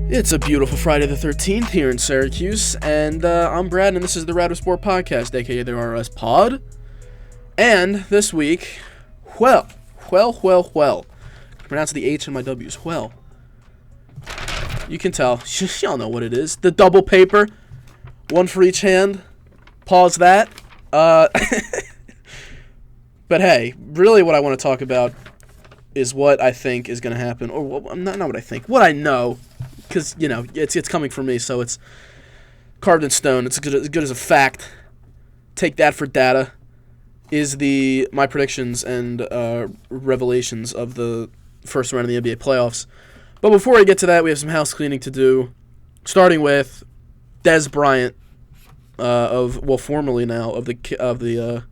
It's a beautiful Friday the 13th here in Syracuse, and I'm Brad, and this is the Resport podcast, aka the RRS pod. And this week, well, pronounce the H and my W's, you can tell, y'all know what it is, the double paper, one for each hand, pause that, but hey, really what I want to talk about is what I think is going to happen, or not what I think, what I know, because, you know, it's coming from me, so it's carved in stone. It's as good as a fact. Take that for data. Is my predictions and revelations of the first round of the NBA playoffs. But before we get to that, we have some house cleaning to do, starting with Dez Bryant formerly now of the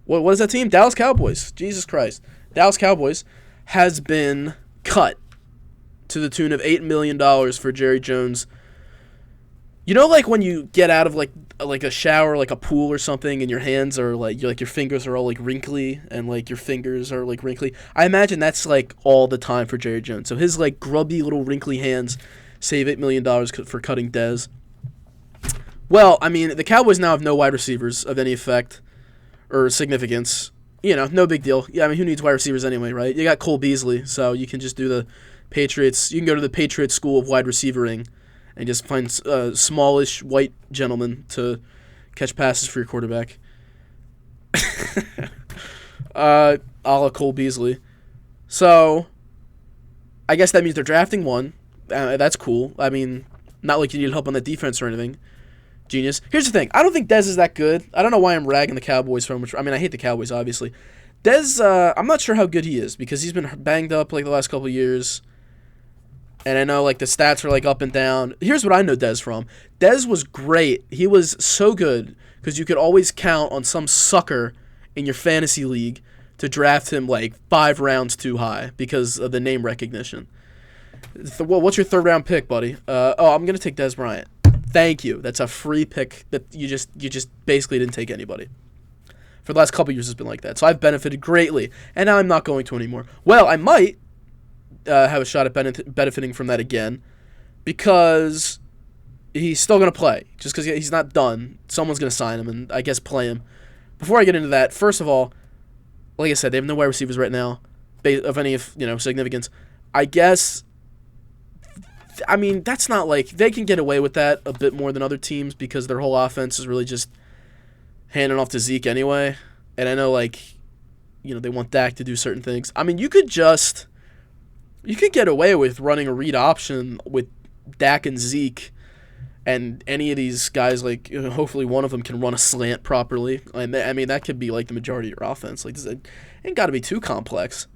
what is that team? Dallas Cowboys. Jesus Christ, Dallas Cowboys has been cut to the tune of $8 million for Jerry Jones. You know, like when you get out of like a shower, like a pool or something, and your hands are your fingers are all like wrinkly, and like your fingers are like wrinkly. I imagine that's like all the time for Jerry Jones. So his like grubby little wrinkly hands save $8 million for cutting Dez. Well, I mean, the Cowboys now have no wide receivers of any effect or significance. You know, no big deal. Yeah, I mean, who needs wide receivers anyway, right? You got Cole Beasley, so you can just do the Patriots. You can go to the Patriots school of wide receivering and just find smallish white gentlemen to catch passes for your quarterback. A la Cole Beasley. So, I guess that means they're drafting one. That's cool. I mean, not like you need help on that defense or anything. Genius. Here's the thing. I don't think Dez is that good. I don't know why I'm ragging the Cowboys so much. I mean, I hate the Cowboys, obviously. Dez, I'm not sure how good he is because he's been banged up like the last couple of years. And I know like the stats are like up and down. Here's what I know Dez from. Dez was great. He was so good because you could always count on some sucker in your fantasy league to draft him like 5 rounds too high because of the name recognition. Well, what's your third round pick, buddy? I'm gonna take Dez Bryant. Thank you. That's a free pick that you just basically didn't take anybody. For the last couple of years, it's been like that. So I've benefited greatly, and now I'm not going to anymore. Well, I might have a shot at benefiting from that again because he's still going to play. Just because he's not done, someone's going to sign him and I guess play him. Before I get into that, first of all, like I said, they have no wide receivers right now of any significance. I guess, I mean, that's not like they can get away with that a bit more than other teams because their whole offense is really just handing off to Zeke anyway. And I know they want Dak to do certain things. I mean, you could get away with running a read option with Dak and Zeke, and any of these guys, hopefully one of them can run a slant properly. And I mean, that could be like the majority of your offense. Like, this ain't got to be too complex,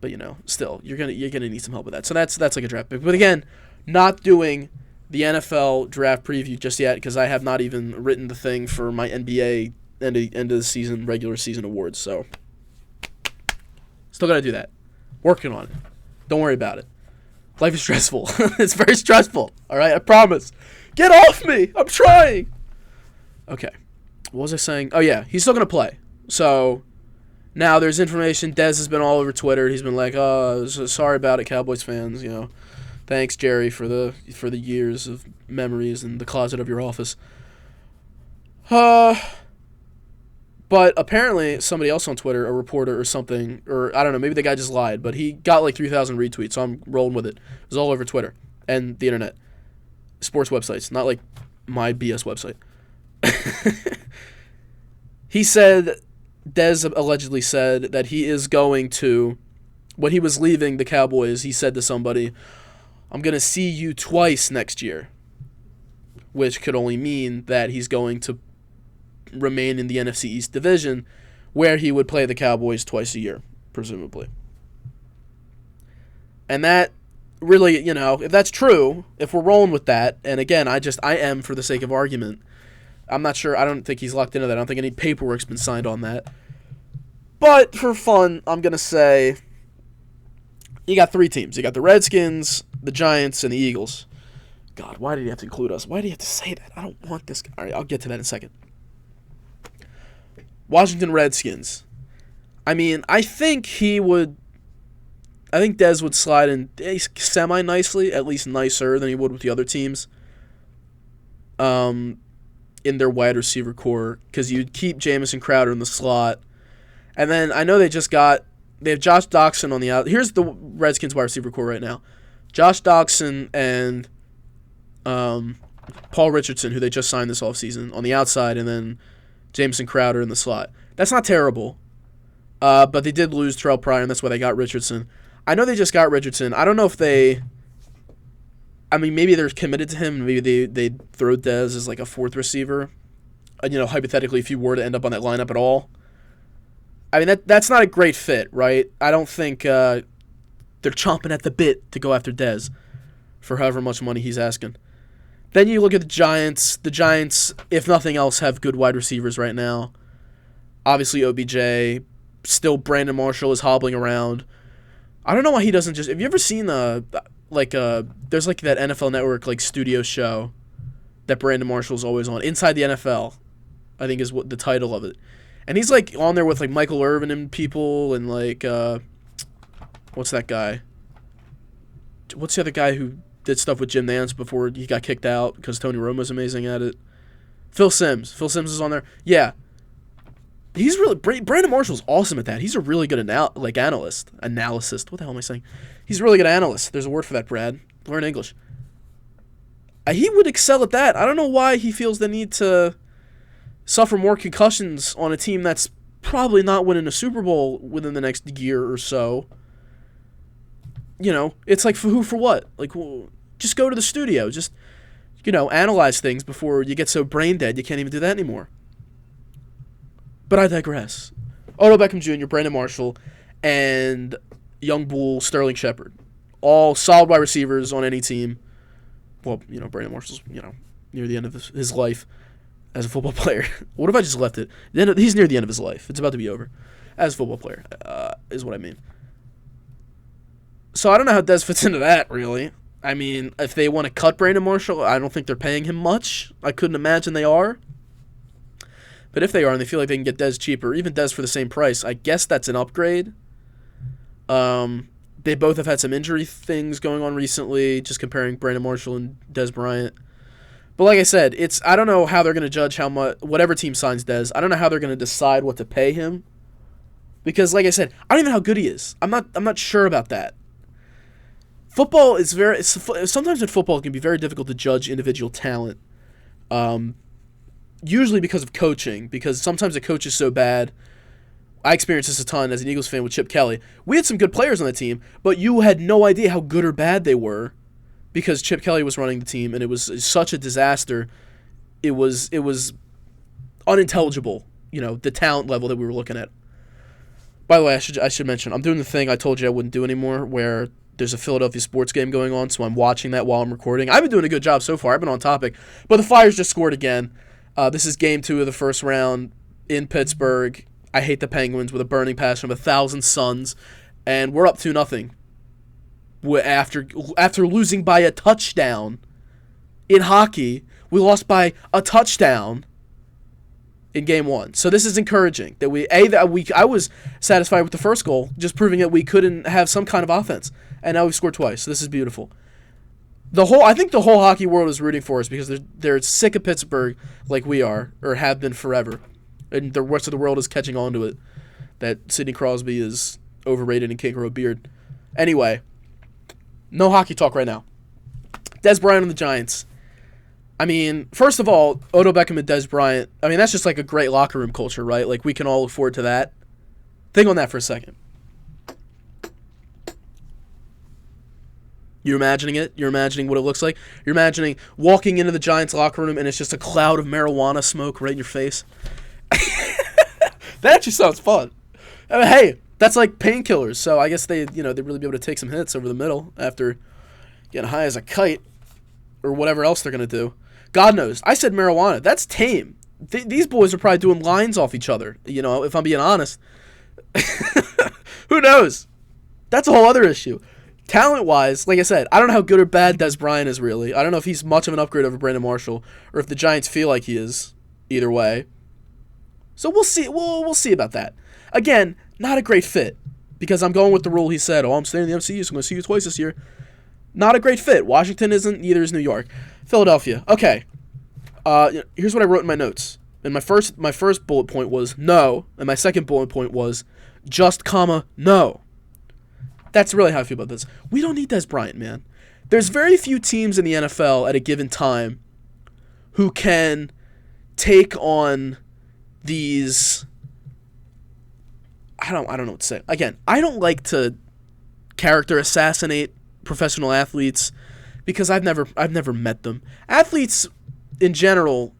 but still, you're gonna need some help with that. So that's like a draft pick. But again, not doing the NFL draft preview just yet because I have not even written the thing for my NBA end of the season regular season awards. So still gotta do that. Working on it. Don't worry about it. Life is stressful. It's very stressful. All right, I promise. Get off me. I'm trying. Okay. What was I saying? Oh, yeah. He's still going to play. So now there's information. Dez has been all over Twitter. He's been like, oh, sorry about it, Cowboys fans. Thanks, Jerry, for the years of memories in the closet of your office. But apparently somebody else on Twitter, a reporter or something, or I don't know, maybe the guy just lied, but he got like 3,000 retweets, so I'm rolling with it. It was all over Twitter and the internet. Sports websites, not like my BS website. Dez allegedly said that he is going to, when he was leaving the Cowboys, he said to somebody, I'm going to see you twice next year, which could only mean that he's going to remain in the NFC East division where he would play the Cowboys twice a year, presumably. And that really, if that's true, if we're rolling with that, and again, I am for the sake of argument. I'm not sure. I don't think he's locked into that. I don't think any paperwork's been signed on that. But for fun, I'm going to say you got 3 teams. You got the Redskins, the Giants, and the Eagles. God, why did he have to include us? Why did he have to say that? I don't want this. All right, I'll get to that in a second. Washington Redskins. I mean, I think he would I think Dez would slide in semi-nicely, at least nicer than he would with the other teams. In their wide receiver core, because you'd keep Jamison Crowder in the slot. And then I know they have Josh Doxson on the out. Here's the Redskins wide receiver core right now. Josh Doxson and Paul Richardson, who they just signed this offseason, on the outside, and then Jamison Crowder in the slot. That's not terrible. But they did lose Terrell Pryor, and that's why they got Richardson. I know they just got Richardson. I don't know if they... I mean, maybe they're committed to him. Maybe they throw Dez as like a fourth receiver. Hypothetically, if you were to end up on that lineup at all. I mean, that's not a great fit, right? I don't think they're chomping at the bit to go after Dez for however much money he's asking. Then you look at the Giants. The Giants, if nothing else, have good wide receivers right now. Obviously, OBJ. Still, Brandon Marshall is hobbling around. I don't know why he doesn't just... Have you ever seen there's like that NFL Network like studio show that Brandon Marshall's always on, Inside the NFL, I think is what the title of it. And he's like on there with like Michael Irvin and people, and like what's that guy? What's the other guy who did stuff with Jim Nantz before he got kicked out because Tony Romo's amazing at it? Phil Simms. Phil Simms is on there. Yeah. He's really... Brandon Marshall's awesome at that. He's a really good analyst. Analyst. What the hell am I saying? He's a really good analyst. There's a word for that, Brad. Learn English. He would excel at that. I don't know why he feels the need to suffer more concussions on a team that's probably not winning a Super Bowl within the next year or so. It's like for who, for what? Like, just go to the studio. Just, analyze things before you get so brain dead you can't even do that anymore. But I digress. Odell Beckham Jr., Brandon Marshall, and young bull Sterling Shepard. All solid wide receivers on any team. Well, Brandon Marshall's, near the end of his life as a football player. What if I just left it? He's near the end of his life. It's about to be over. As a football player, is what I mean. So I don't know how Dez fits into that, really. I mean, if they want to cut Brandon Marshall, I don't think they're paying him much. I couldn't imagine they are. But if they are and they feel like they can get Dez cheaper, even Dez for the same price, I guess that's an upgrade. They both have had some injury things going on recently, just comparing Brandon Marshall and Dez Bryant. But like I said, I don't know how they're going to judge how much, whatever team signs Dez, I don't know how they're going to decide what to pay him. Because like I said, I don't even know how good he is. I'm not sure about that. Football is sometimes in football it can be very difficult to judge individual talent. Usually because of coaching, because sometimes the coach is so bad. I experienced this a ton as an Eagles fan with Chip Kelly. We had some good players on the team, but you had no idea how good or bad they were because Chip Kelly was running the team, and it was such a disaster. It was unintelligible, the talent level that we were looking at. By the way, I should mention, I'm doing the thing I told you I wouldn't do anymore, where there's a Philadelphia sports game going on, so I'm watching that while I'm recording. I've been doing a good job so far. I've been on topic. But the Flyers just scored again. This is game 2 of the first round in Pittsburgh. I hate the Penguins with a burning passion of 1,000 suns, and we're up 2-0. After losing by a touchdown in hockey, we lost by a touchdown in game 1. So this is encouraging that I was satisfied with the first goal, just proving that we couldn't have some kind of offense, and now we've scored twice. So this is beautiful. I think the whole hockey world is rooting for us because they're sick of Pittsburgh like we are, or have been forever. And the rest of the world is catching on to it, that Sidney Crosby is overrated and can't grow a beard. Anyway, no hockey talk right now. Dez Bryant and the Giants. I mean, first of all, Odell Beckham and Dez Bryant, I mean, that's just like a great locker room culture, right? Like, we can all look forward to that. Think on that for a second. You're imagining it? You're imagining what it looks like? You're imagining walking into the Giants locker room and it's just a cloud of marijuana smoke right in your face? That actually sounds fun. I mean, hey, that's like painkillers, so I guess they'd really be able to take some hits over the middle after getting high as a kite or whatever else they're going to do. God knows. I said marijuana. That's tame. These boys are probably doing lines off each other, if I'm being honest. Who knows? That's a whole other issue. Talent-wise, like I said, I don't know how good or bad Dez Bryant is really. I don't know if he's much of an upgrade over Brandon Marshall or if the Giants feel like he is either way. So we'll see. We'll see about that. Again, not a great fit. because I'm going with the rule he said. Oh, I'm staying in the MCU, so I'm going to see you twice this year. Not a great fit. Washington isn't, neither is New York. Philadelphia. Okay. Here's what I wrote in my notes. And my first bullet point was no, and my second bullet point was just, no. That's really how I feel about this. We don't need Dez Bryant, man. There's very few teams in the NFL at a given time who can take on these. I don't know what to say. Again, I don't like to character assassinate professional athletes because I've never met them. Athletes in general,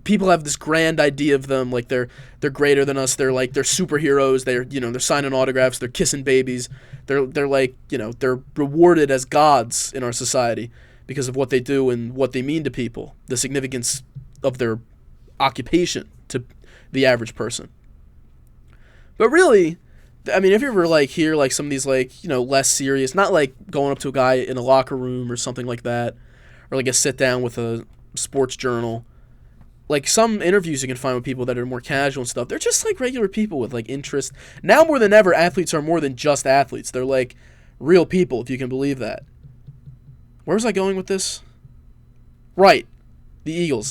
people have this grand idea of them, like they're greater than us. They're superheroes. They're signing autographs. They're kissing babies. They're they're rewarded as gods in our society because of what they do and what they mean to people, the significance of their occupation to the average person. But really, I mean, if you ever hear some of these less serious, not like going up to a guy in a locker room or something like that, or a sit down with a sports journal. Some interviews you can find with people that are more casual and stuff, they're just regular people with interest. Now more than ever, athletes are more than just athletes. They're real people, if you can believe that. Where was I going with this? Right. The Eagles.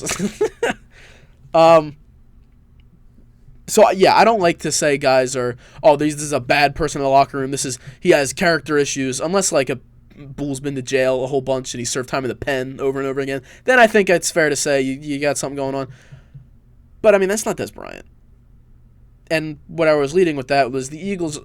So yeah, I don't like to say guys are, this is a bad person in the locker room. He has character issues, unless a bull's been to jail a whole bunch and he served time in the pen over and over again. Then I think it's fair to say you got something going on. But I mean, that's not Dez Bryant. And what I was leading with that was the Eagles.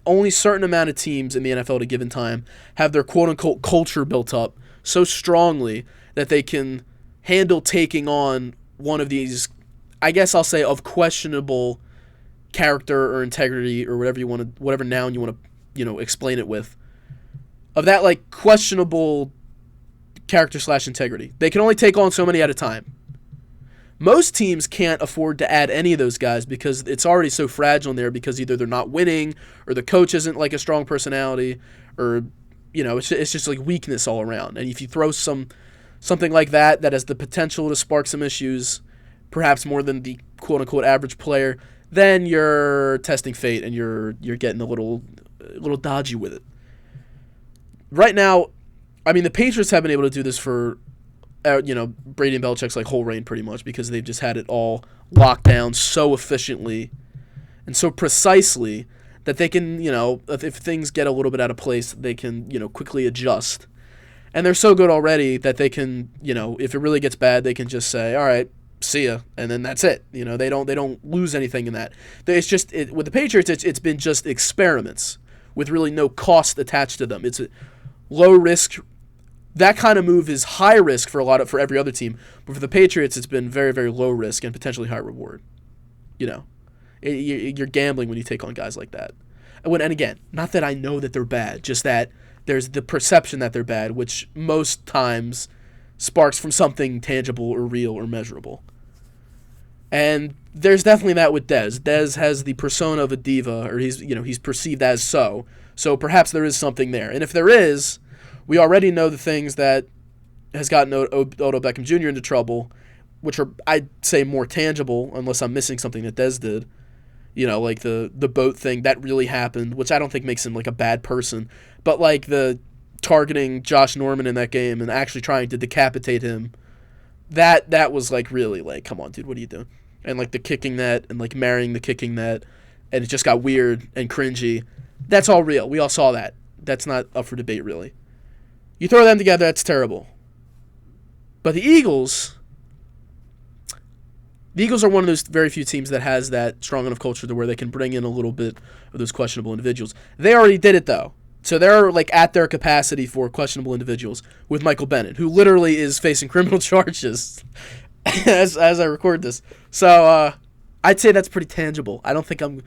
Only certain amount of teams in the NFL at a given time have their quote unquote culture built up so strongly that they can handle taking on one of these, I guess I'll say, of questionable character or integrity or whatever noun you want to explain it with. Of that questionable character / integrity. They can only take on so many at a time. Most teams can't afford to add any of those guys because it's already so fragile in there because either they're not winning or the coach isn't a strong personality or it's just weakness all around. And if you throw something like that has the potential to spark some issues, perhaps more than the quote unquote average player, then you're testing fate and you're getting a little dodgy with it. Right now, I mean, the Patriots have been able to do this for, Brady and Belichick's whole reign pretty much because they've just had it all locked down so efficiently and so precisely that they can, if things get a little bit out of place, they can, quickly adjust. And they're so good already that they can, if it really gets bad, they can just say, all right, see ya, and then that's it. They don't lose anything in that. It's just with the Patriots, it's been just experiments with really no cost attached to them. It's a low risk. That kind of move is high risk for every other team, but for the Patriots, it's been very, very low risk and potentially high reward. You're gambling when you take on guys like that. And again, not that I know that they're bad, just that there's the perception that they're bad, which most times sparks from something tangible or real or measurable. And there's definitely that with Dez. Dez has the persona of a diva, or he's perceived as so. So perhaps there is something there. And if there is, we already know the things that has gotten Odell Beckham Jr. into trouble, which are, I'd say, more tangible, unless I'm missing something that Dez did. The boat thing, that really happened, which I don't think makes him a bad person. But the targeting Josh Norman in that game and actually trying to decapitate him, that was really come on, dude, what are you doing? And the kicking net and marrying the kicking net, and it just got weird and cringy. That's all real. We all saw that. That's not up for debate, really. You throw them together, that's terrible. But the Eagles are one of those very few teams that has that strong enough culture to where they can bring in a little bit of those questionable individuals. They already did it, though. So they're at their capacity for questionable individuals with Michael Bennett, who literally is facing criminal charges as I record this. So I'd say that's pretty tangible. I don't think I'm,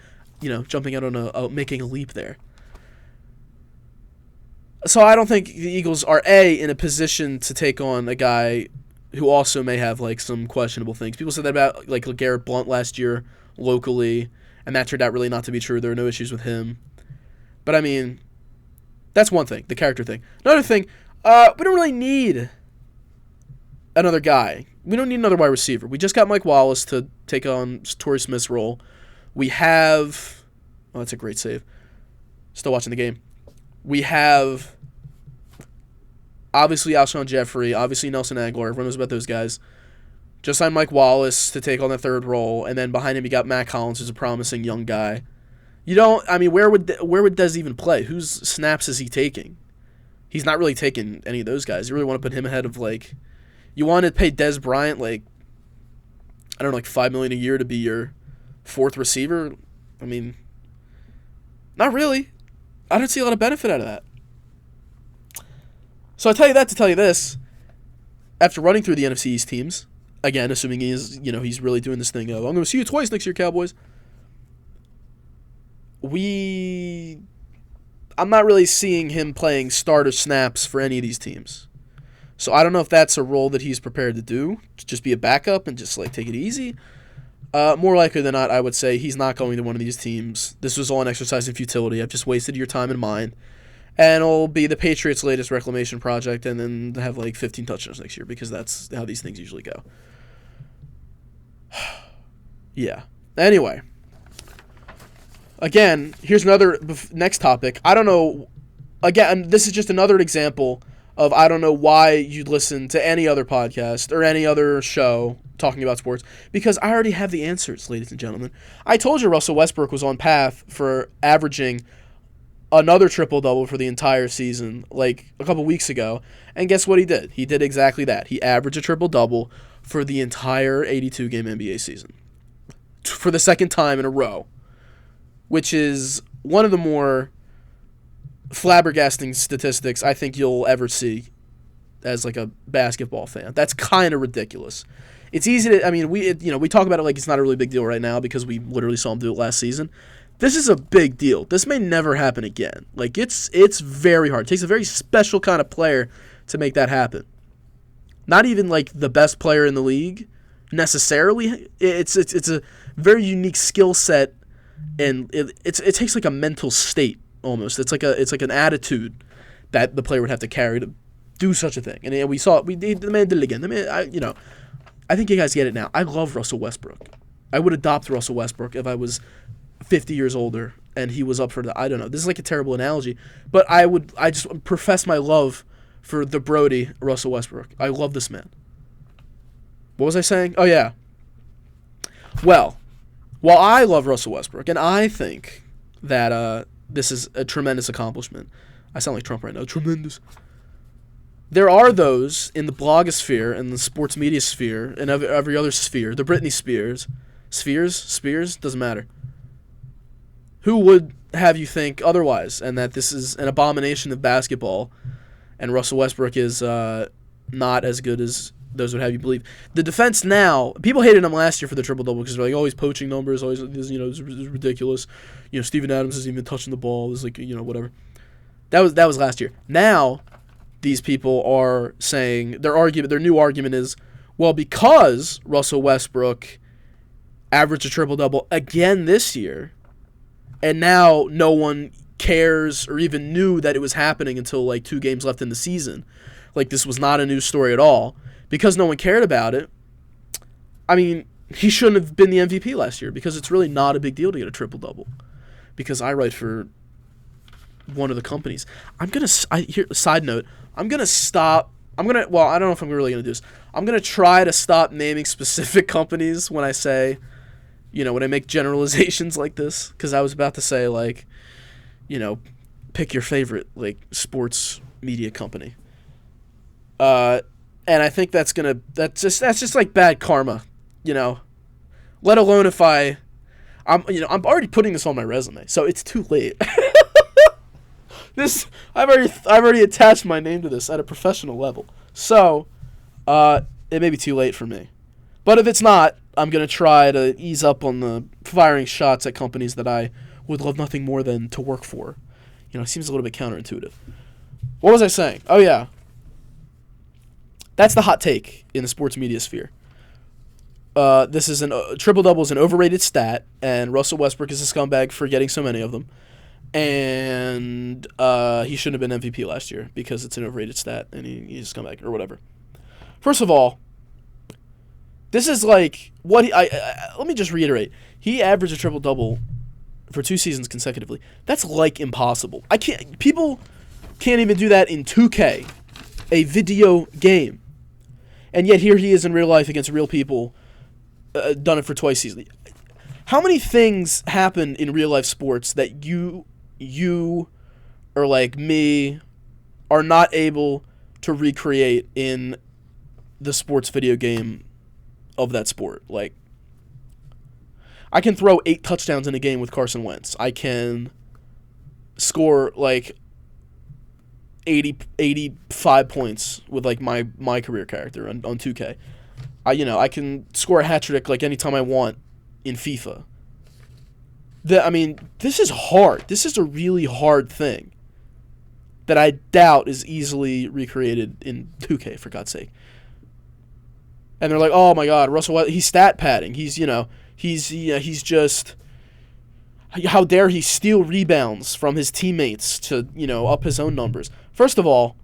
jumping out on making a leap there. So I don't think the Eagles are in a position to take on a guy who also may have some questionable things. People said that about LeGarrette Blount last year locally, and that turned out really not to be true. There are no issues with him. But I mean, that's one thing, the character thing. Another thing, we don't really need another guy. We don't need another wide receiver. We just got Mike Wallace to take on Torrey Smith's role. We have... Oh, that's a great save. Still watching the game. We have obviously Alshon Jeffrey, obviously Nelson Aguilar. Everyone knows about those guys. Just signed Mike Wallace to take on the third role, and then behind him you got Matt Collins, who's a promising young guy. Where would Dez even play? Whose snaps is he taking? He's not really taking any of those guys. You really want to put him ahead of, like, you want to pay Dez Bryant, like, I don't know, like $5 million a year to be your fourth receiver? I mean, not really. I don't see a lot of benefit out of that. So I tell you that to tell you this. After running through the NFC East teams, again, assuming he's really doing this thing of, I'm going to see you twice next year, Cowboys. I'm not really seeing him playing starter snaps for any of these teams. So I don't know if that's a role that he's prepared to do, to just be a backup and just like take it easy. More likely than not, I would say he's not going to one of these teams. This was all an exercise in futility. I've just wasted your time and mine. And it'll be the Patriots' latest reclamation project and then have like 15 touchdowns next year because that's how these things usually go. Yeah. Anyway. Again, here's another next topic. I don't know. Again, this is just another example of I don't know why you'd listen to any other podcast or any other show talking about sports because I already have the answers, ladies and gentlemen. I told you Russell Westbrook was on path for averaging another triple-double for the entire season like a couple weeks ago, and guess what he did? He did exactly that. He averaged a triple-double for the entire 82-game NBA season for the second time in a row, which is one of the more flabbergasting statistics I think you'll ever see as like a basketball fan. That's kind of ridiculous. It's easy to, we talk about it like it's not a really big deal right now because we literally saw him do it last season. This is a big deal. This may never happen again. Like it's very hard. It takes a very special kind of player to make that happen. Not even like the best player in the league necessarily. It's a very unique skill set, and it takes like a mental state almost. It's like an attitude that the player would have to carry to do such a thing. And the man did it again. I think you guys get it now. I love Russell Westbrook. I would adopt Russell Westbrook if I was 50 years older and he was up for I don't know. This is like a terrible analogy, but I just profess my love for the Brody Russell Westbrook. I love this man. What was I saying? Oh yeah. Well, while I love Russell Westbrook and I think that this is a tremendous accomplishment. I sound like Trump right now. Tremendous. There are those in the blogosphere and the sports media sphere and every other sphere, the Britney Spears, doesn't matter, who would have you think otherwise, and that this is an abomination of basketball, and Russell Westbrook is not as good as those would have you believe. The defense now, people hated him last year for the triple-double because they're like, oh, he's poaching numbers, always, it's ridiculous. Steven Adams isn't even touching the ball. It's like, whatever. That was last year. Now, these people are saying, their new argument is, well, because Russell Westbrook averaged a triple-double again this year, and now no one cares or even knew that it was happening until like 2 games left in the season. Like this was not a news story at all. Because no one cared about it, he shouldn't have been the MVP last year because it's really not a big deal to get a triple-double. Because I write for one of the companies. Side note, I don't know if I'm really going to do this. I'm going to try to stop naming specific companies when I say, when I make generalizations like this. Because I was about to say, like, pick your favorite, like, sports media company. And I think that's just like bad karma, Let alone if I'm already putting this on my resume, so it's too late. I've already attached my name to this at a professional level, so it may be too late for me. But if it's not, I'm gonna try to ease up on the firing shots at companies that I would love nothing more than to work for. It seems a little bit counterintuitive. What was I saying? Oh yeah. That's the hot take in the sports media sphere. This is triple-double is an overrated stat, and Russell Westbrook is a scumbag for getting so many of them. And he shouldn't have been MVP last year because it's an overrated stat, and he's a scumbag or whatever. First of all, this is like let me just reiterate. He averaged a triple-double for 2 seasons consecutively. That's like impossible. People can't even do that in 2K, a video game. And yet here he is in real life against real people, done it for twice seasonally. How many things happen in real life sports that you or like me are not able to recreate in the sports video game of that sport? Like, I can throw 8 touchdowns in a game with Carson Wentz. I can score like 85 points with like my career character on 2K. I can score a hat trick like anytime I want in FIFA. This is hard. This is a really hard thing that I doubt is easily recreated in 2K, for God's sake. And they're like, "Oh my God, Russell, he's stat padding. He's just, how dare he steal rebounds from his teammates to, up his own numbers." First of all,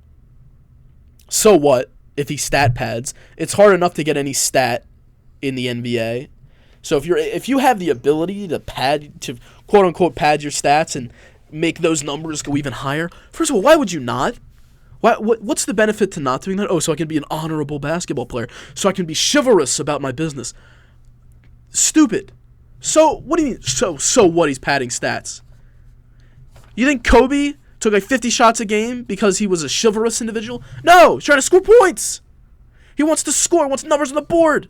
so what if he stat pads? It's hard enough to get any stat in the NBA. So if you have the ability to quote unquote pad your stats and make those numbers go even higher, first of all, why would you not? What's the benefit to not doing that? Oh, so I can be an honorable basketball player. So I can be chivalrous about my business. Stupid. So what do you mean? So what? He's padding stats. You think Kobe took like 50 shots a game because he was a chivalrous individual? No, he's trying to score points. He wants to score. He wants numbers on the board.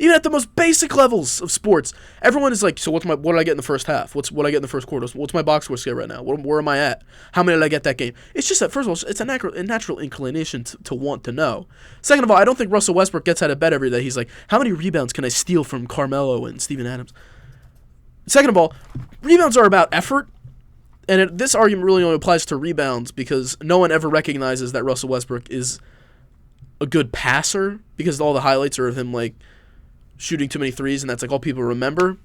Even at the most basic levels of sports, everyone is like, "So what did I get in the first half? What I get in the first quarter? What's my box score scale right now? Where am I at? How many did I get that game?" It's just that, first of all, it's a natural inclination to want to know. Second of all, I don't think Russell Westbrook gets out of bed every day. He's like, "How many rebounds can I steal from Carmelo and Steven Adams?" Second of all, rebounds are about effort. And this argument really only applies to rebounds because no one ever recognizes that Russell Westbrook is a good passer because all the highlights are of him like shooting too many threes, and that's like all people remember.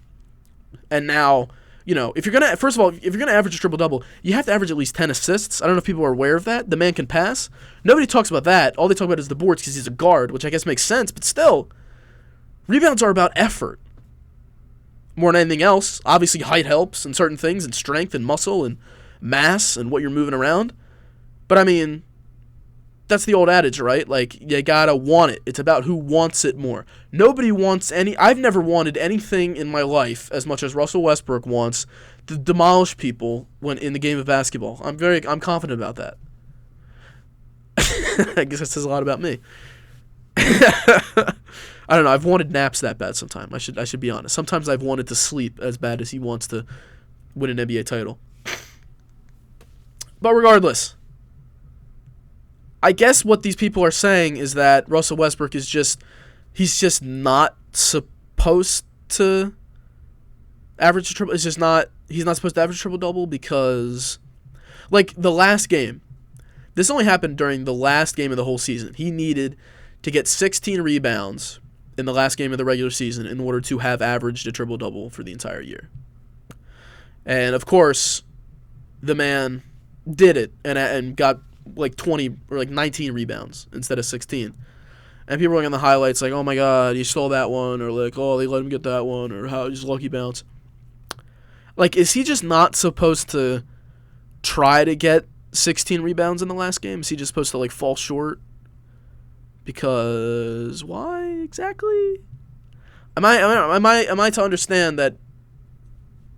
And now, if you're gonna average a triple-double, you have to average at least 10 assists. I don't know if people are aware of that. The man can pass. Nobody talks about that. All they talk about is the boards because he's a guard, which I guess makes sense, but still, rebounds are about effort more than anything else. Obviously, height helps in certain things, and strength and muscle and mass and what you're moving around. But that's the old adage, right? Like, you gotta want it. It's about who wants it more. Nobody wants I've never wanted anything in my life as much as Russell Westbrook wants to demolish people when in the game of basketball. I'm confident about that. I guess that says a lot about me. I don't know. I've wanted naps that bad sometimes. I should be honest. Sometimes I've wanted to sleep as bad as he wants to win an NBA title. But regardless, I guess what these people are saying is that Russell Westbrook he's just not supposed to average a triple. He's not supposed to average a triple-double because, like, the last game. This only happened during the last game of the whole season. He needed to get 16 rebounds in the last game of the regular season in order to have averaged a triple-double for the entire year. And, of course, the man did it and got like 20 or like 19 rebounds instead of 16. And people are looking on the highlights like, "Oh my God, he stole that one," or like, "Oh, they let him get that one," or "How he's lucky bounce." Like, is he just not supposed to try to get 16 rebounds in the last game? Is he just supposed to like fall short? Because why exactly? Am I to understand that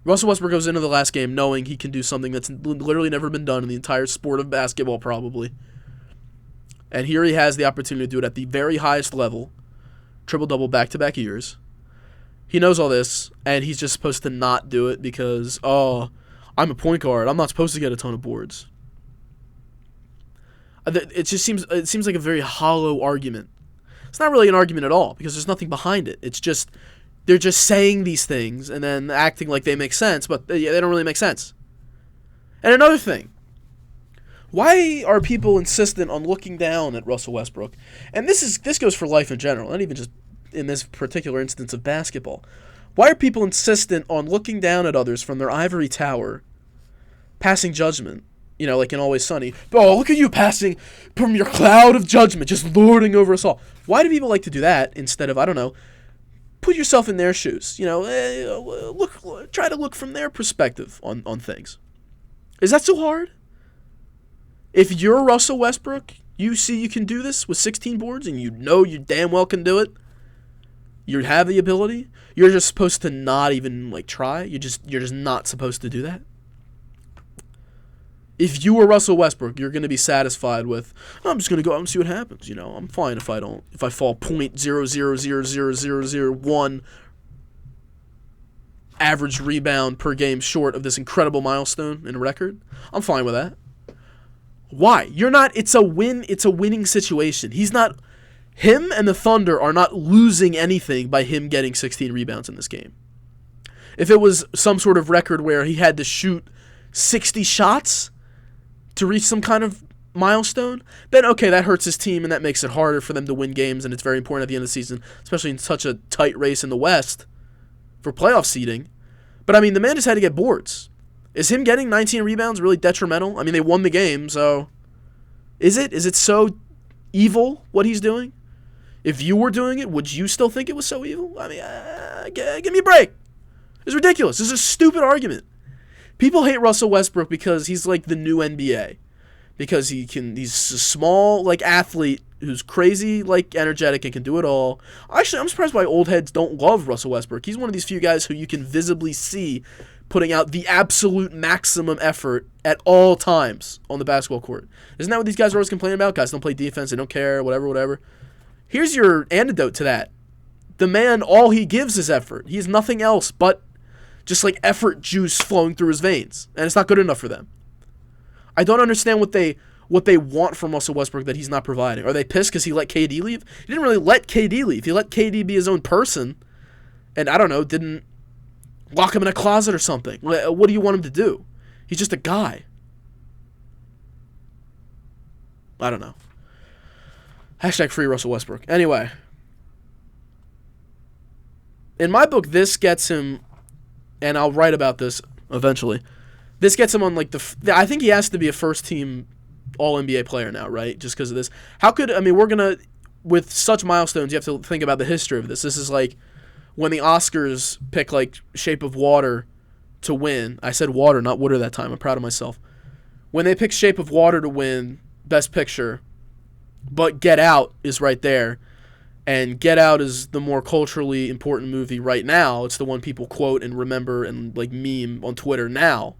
Russell Westbrook goes into the last game knowing he can do something that's literally never been done in the entire sport of basketball, probably. And here he has the opportunity to do it at the very highest level, triple-double back-to-back years. He knows all this, and he's just supposed to not do it because, "Oh, I'm a point guard. I'm not supposed to get a ton of boards." It seems like a very hollow argument. It's not really an argument at all because there's nothing behind it. It's just they're just saying these things and then acting like they make sense, but they don't really make sense. And another thing, why are people insistent on looking down at Russell Westbrook? And this goes for life in general, not even just in this particular instance of basketball. Why are people insistent on looking down at others from their ivory tower, passing judgment? Like in Always Sunny. "Oh, look at you passing from your cloud of judgment, just lording over us all." Why do people like to do that instead of, I don't know, put yourself in their shoes. Try to look from their perspective on things. Is that so hard? If you're Russell Westbrook, you see you can do this with 16 boards, and you know you damn well can do it. You have the ability. You're just supposed to not even try. You're just not supposed to do that. If you were Russell Westbrook, you're going to be satisfied with, I'm just going to go out and see what happens. I'm fine if I fall 0.000001 average rebound per game short of this incredible milestone in a record. I'm fine with that. Why? You're not. It's a winning situation. Him and the Thunder are not losing anything by him getting 16 rebounds in this game. If it was some sort of record where he had to shoot 60 shots to reach some kind of milestone, then okay, that hurts his team and that makes it harder for them to win games, and it's very important at the end of the season, especially in such a tight race in the West for playoff seeding. But I mean, the man just had to get boards. Is him getting 19 rebounds really detrimental? I mean, they won the game, so is it? Is it so evil what he's doing? If you were doing it, would you still think it was so evil? I mean, give me a break. It's ridiculous. This is a stupid argument. People hate Russell Westbrook because he's like the new NBA. Because he's a small athlete who's crazy energetic and can do it all. Actually, I'm surprised why old heads don't love Russell Westbrook. He's one of these few guys who you can visibly see putting out the absolute maximum effort at all times on the basketball court. Isn't that what these guys are always complaining about? Guys don't play defense, they don't care, whatever. Here's your antidote to that. The man, all he gives is effort. He's nothing else but just effort juice flowing through his veins. And it's not good enough for them. I don't understand what they want from Russell Westbrook that he's not providing. Are they pissed because he let KD leave? He didn't really let KD leave. He let KD be his own person. And I don't know, didn't lock him in a closet or something. What do you want him to do? He's just a guy. I don't know. Hashtag free Russell Westbrook. Anyway. In my book, this gets him, and I'll write about this eventually, this gets him on I think he has to be a first-team All-NBA player now, right? Just because of this. With such milestones, you have to think about the history of this. This is when the Oscars pick Shape of Water to win. I said water, not water that time. I'm proud of myself. When they pick Shape of Water to win Best Picture, but Get Out is right there, and Get Out is the more culturally important movie right now. It's the one people quote and remember and meme on Twitter now.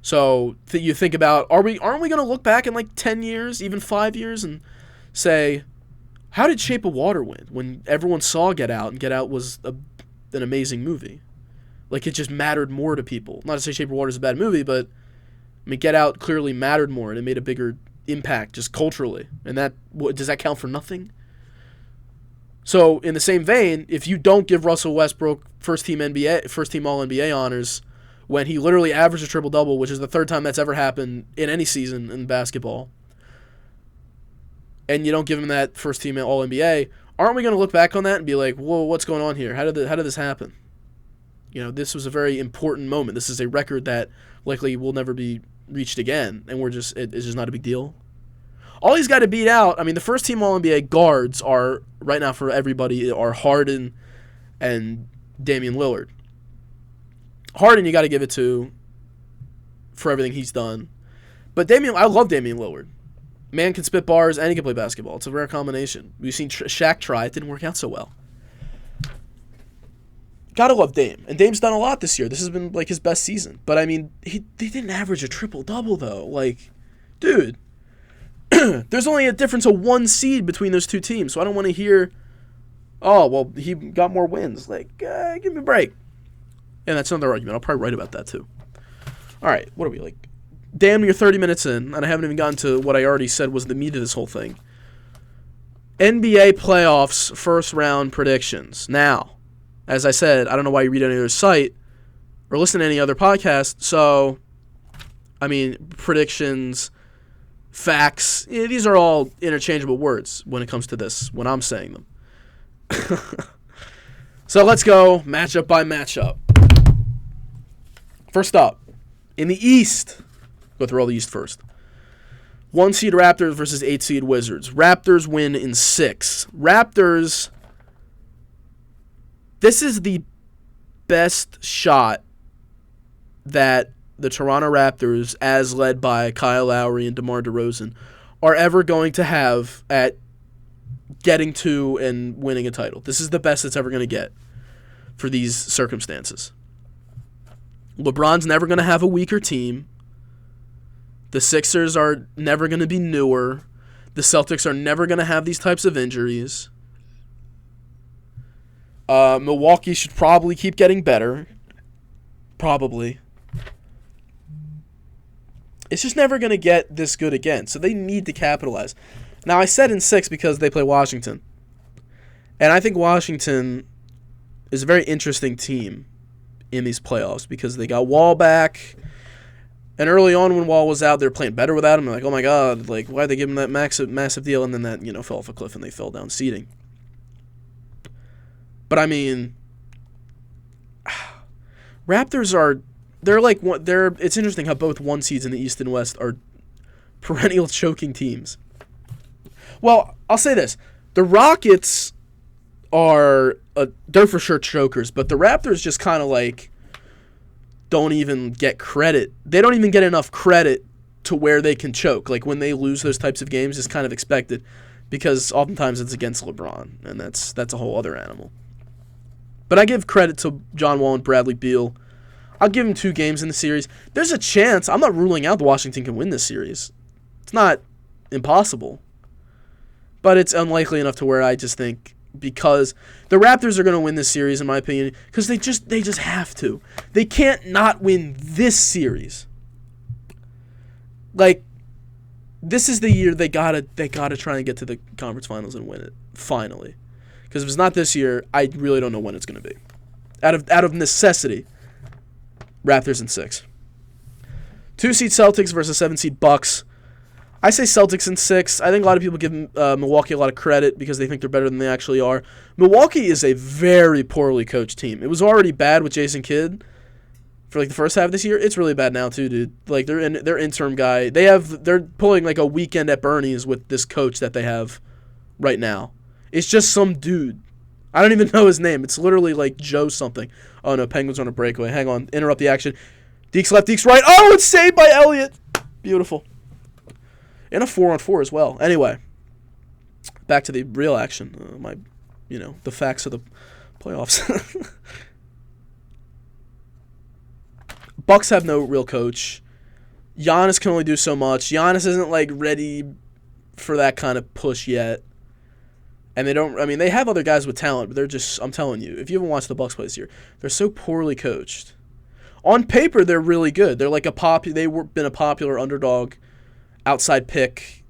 So you think about, aren't we going to look back in 10 years, even 5 years, and say, how did Shape of Water win when everyone saw Get Out, and Get Out was an amazing movie? It just mattered more to people. Not to say Shape of Water is a bad movie, but Get Out clearly mattered more, and it made a bigger impact just culturally. And does that count for nothing? So in the same vein, if you don't give Russell Westbrook first team All NBA honors when he literally averaged a triple-double, which is the third time that's ever happened in any season in basketball, and you don't give him that first team All NBA, aren't we going to look back on that and be like, whoa, what's going on here? How did this happen? This was a very important moment. This is a record that likely will never be reached again, and it's just not a big deal. All he's got to beat out, the first team All-NBA guards are, right now for everybody, are Harden and Damian Lillard. Harden you got to give it to for everything he's done. But I love Damian Lillard. Man can spit bars and he can play basketball. It's a rare combination. We've seen Shaq try. It didn't work out so well. Gotta love Dame. And Dame's done a lot this year. This has been his best season. But he didn't average a triple-double though. Dude. There's only a difference of 1 seed between those two teams. So I don't want to hear, oh, well, he got more wins. Give me a break. And that's another argument. I'll probably write about that too. All right, what are we damn near 30 minutes in, and I haven't even gotten to what I already said was the meat of this whole thing. NBA playoffs first round predictions. Now, as I said, I don't know why you read any other site or listen to any other podcast. So, predictions, facts, these are all interchangeable words when it comes to this, when I'm saying them. So let's go matchup by matchup. First up, in the East, go through all the East first. 1 seed Raptors versus 8 seed Wizards. Raptors win in 6. Raptors this is the best shot that the Toronto Raptors, as led by Kyle Lowry and DeMar DeRozan, are ever going to have at getting to and winning a title. This is the best it's ever going to get for these circumstances. LeBron's never going to have a weaker team. The Sixers are never going to be newer. The Celtics are never going to have these types of injuries. Milwaukee should probably keep getting better. Probably. It's just never going to get this good again, so they need to capitalize. Now, I said in 6 because they play Washington. And I think Washington is a very interesting team in these playoffs because they got Wall back. And early on when Wall was out, they were playing better without him. They're like, oh my God, like, why'd they give him that massive deal? And then that, fell off a cliff and they fell down seeding. But I mean, Raptors it's interesting how both 1 seeds in the East and West are perennial choking teams. Well, I'll say this. The Rockets they're for sure chokers, but the Raptors just kind of like don't even get credit. They don't even get enough credit to where they can choke. Like when they lose those types of games, it's kind of expected because oftentimes it's against LeBron, and that's a whole other animal. But I give credit to John Wall and Bradley Beal. I'll give them 2 games in the series. There's a chance. I'm not ruling out Washington can win this series. It's not impossible. But it's unlikely enough to where I just think because the Raptors are going to win this series, in my opinion, because they just have to. They can't not win this series. Like, this is the year they gotta try and get to the conference finals and win it finally. Because if it's not this year, I really don't know when it's going to be. Out of necessity, Raptors in 6. 2-seed Celtics versus 7-seed Bucks. I say Celtics in 6. I think a lot of people give Milwaukee a lot of credit because they think they're better than they actually are. Milwaukee is a very poorly coached team. It was already bad with Jason Kidd for like the first half of this year. It's really bad now too, dude. Like their interim guy, they're pulling like a weekend at Bernie's with this coach that they have right now. It's just some dude. I don't even know his name. It's literally like Joe something. Oh no, Penguins on a breakaway. Hang on, interrupt the action. Deeks left, Deeks right. Oh, it's saved by Elliott. Beautiful. And a 4-on-4 as well. Anyway, back to the real action. The facts of the playoffs. Bucks have no real coach. Giannis can only do so much. Giannis isn't like ready for that kind of push yet. And they have other guys with talent, but they're just, I'm telling you, if you haven't watched the Bucks play this year, they're so poorly coached. On paper, they're really good. They're like they've been a popular underdog, outside pick,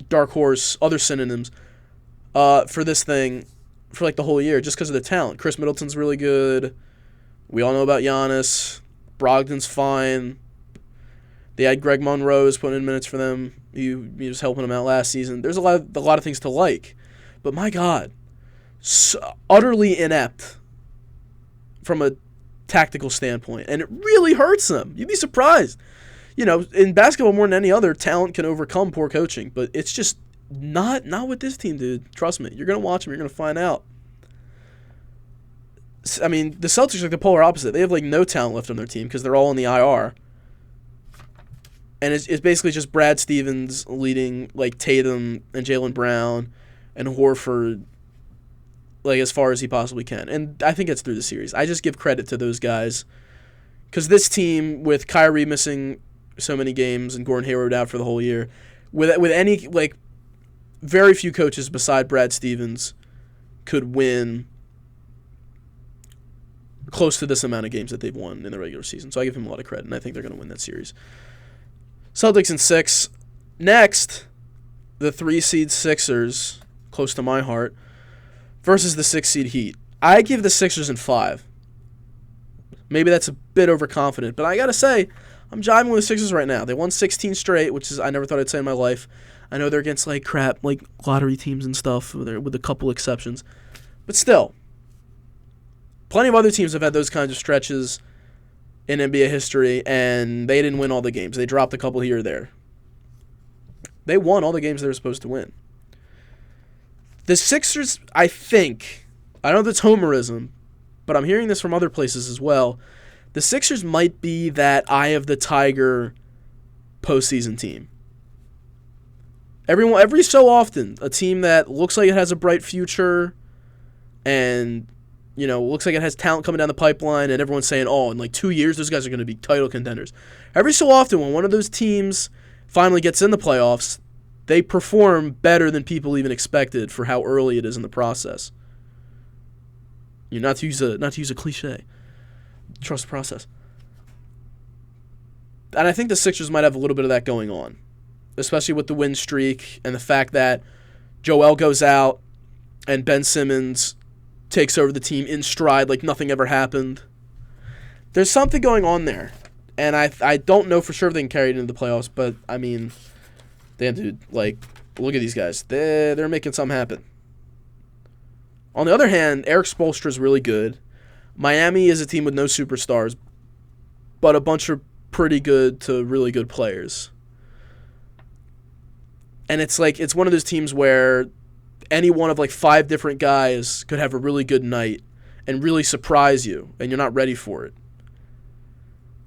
dark horse, other synonyms, for this thing for like the whole year, just because of the talent. Chris Middleton's really good. We all know about Giannis. Brogdon's fine. They had Greg Monroe putting in minutes for them. He was helping them out last season. There's a lot of things to like. But my God, so utterly inept from a tactical standpoint. And it really hurts them. You'd be surprised. In basketball more than any other, talent can overcome poor coaching. But it's just not with this team, dude. Trust me. You're going to watch them. You're going to find out. I mean, the Celtics are like the polar opposite. They have like no talent left on their team because they're all in the IR. And it's basically just Brad Stevens leading like Tatum and Jaylen Brown and Horford, like, as far as he possibly can. And I think it's through the series. I just give credit to those guys. Because this team, with Kyrie missing so many games and Gordon Hayward out for the whole year, with any, like, very few coaches beside Brad Stevens could win close to this amount of games that they've won in the regular season. So I give him a lot of credit, and I think they're going to win that series. Celtics in 6. Next, the 3-seed Sixers, close to my heart, versus the 6-seed Heat. I give the Sixers in 5. Maybe that's a bit overconfident, but I got to say, I'm jiving with the Sixers right now. They won 16 straight, which is I never thought I'd say in my life. I know they're against like crap, like lottery teams and stuff, with a couple exceptions. But still, plenty of other teams have had those kinds of stretches in NBA history, and they didn't win all the games. They dropped a couple here or there. They won all the games they were supposed to win. The Sixers, I think, I know that's homerism, but I'm hearing this from other places as well. The Sixers might be that eye of the tiger postseason team. Every so often, a team that looks like it has a bright future and, looks like it has talent coming down the pipeline, and everyone's saying, oh, in like 2 years, those guys are going to be title contenders. Every so often, when one of those teams finally gets in the playoffs, they perform better than people even expected for how early it is in the process. Not to use a cliche. Trust the process. And I think the Sixers might have a little bit of that going on, especially with the win streak and the fact that Joel goes out and Ben Simmons takes over the team in stride like nothing ever happened. There's something going on there. And I don't know for sure if they can carry it into the playoffs, but, I mean, damn, dude, like, look at these guys. They're making something happen. On the other hand, Eric Spoelstra is really good. Miami is a team with no superstars, but a bunch of pretty good to really good players. And it's one of those teams where any one of like 5 different guys could have a really good night and really surprise you, and you're not ready for it.